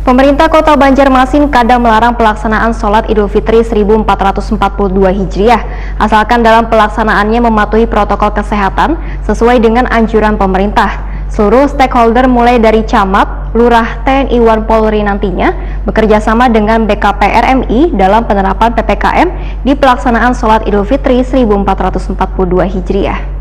Pemerintah Kota Banjarmasin kadang melarang pelaksanaan sholat Idul Fitri 1442 Hijriah, asalkan dalam pelaksanaannya mematuhi protokol kesehatan sesuai dengan anjuran pemerintah. Seluruh stakeholder mulai dari camat, lurah, TNI, Polri nantinya bekerja sama dengan BKP RMI dalam penerapan PPKM di pelaksanaan sholat Idul Fitri 1442 Hijriah.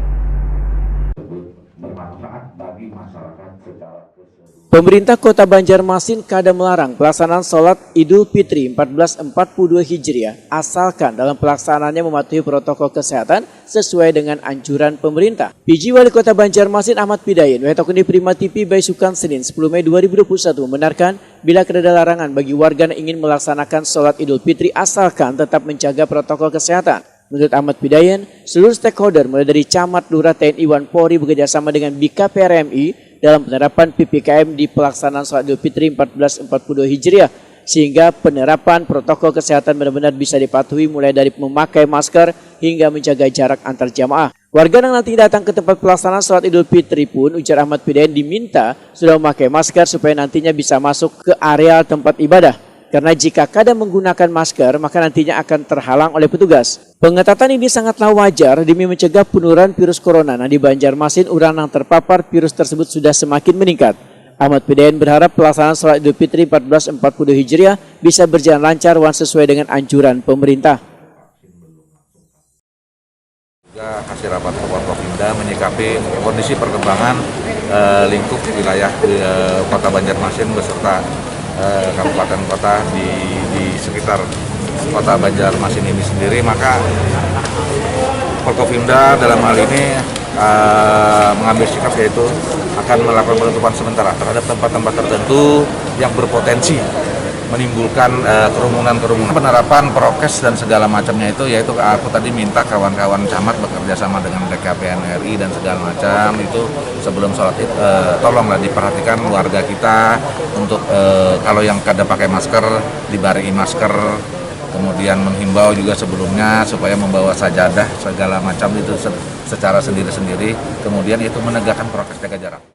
Pemerintah Kota Banjarmasin kadang melarang pelaksanaan sholat Idul Fitri 1442 Hijriah asalkan dalam pelaksanaannya mematuhi protokol kesehatan sesuai dengan anjuran pemerintah. PJ Wali Kota Banjarmasin Ahmad Pidayen, Wetok Prima TV Baisukan Senin 10 Mei 2021 membenarkan bila ada larangan bagi warga yang ingin melaksanakan sholat Idul Fitri asalkan tetap menjaga protokol kesehatan. Menurut Ahmad Pidayen, seluruh stakeholder mulai dari camat, lurah, TNI, Polri bekerjasama dengan BKP RMI dalam penerapan PPKM di pelaksanaan sholat Idul Fitri 1442 Hijriah sehingga penerapan protokol kesehatan benar-benar bisa dipatuhi mulai dari memakai masker hingga menjaga jarak antar jamaah. Warga yang nanti datang ke tempat pelaksanaan sholat Idul Fitri pun, ujar Ahmad Pidayen, diminta sudah memakai masker supaya nantinya bisa masuk ke area tempat ibadah. Karena jika kadang menggunakan masker, maka nantinya akan terhalang oleh petugas. Pengetatan ini sangatlah wajar demi mencegah penurunan virus corona. Nah, di Banjarmasin, orang yang terpapar virus tersebut sudah semakin meningkat. Ahmad Pidayen berharap pelaksanaan sholat Idul Fitri 1442 Hijriah bisa berjalan lancar dan sesuai dengan anjuran pemerintah. Juga hasil rapat Forkopimda menyikapi kondisi perkembangan lingkup wilayah Kota Banjarmasin beserta kabupaten kota di sekitar Kota Banjarmasin ini sendiri, maka Forkopimda dalam hal ini mengambil sikap yaitu akan melakukan penutupan sementara terhadap tempat-tempat tertentu yang berpotensi menimbulkan kerumunan-kerumunan. Penerapan prokes dan segala macamnya itu, yaitu aku tadi minta kawan-kawan camat bekerja sama dengan BKP RI dan segala macam itu sebelum sholat id, tolonglah diperhatikan warga kita untuk kalau yang kada pakai masker diberi masker, kemudian menghimbau juga sebelumnya supaya membawa sajadah segala macam itu secara sendiri-sendiri, kemudian itu menegakkan prokes jaga jarak.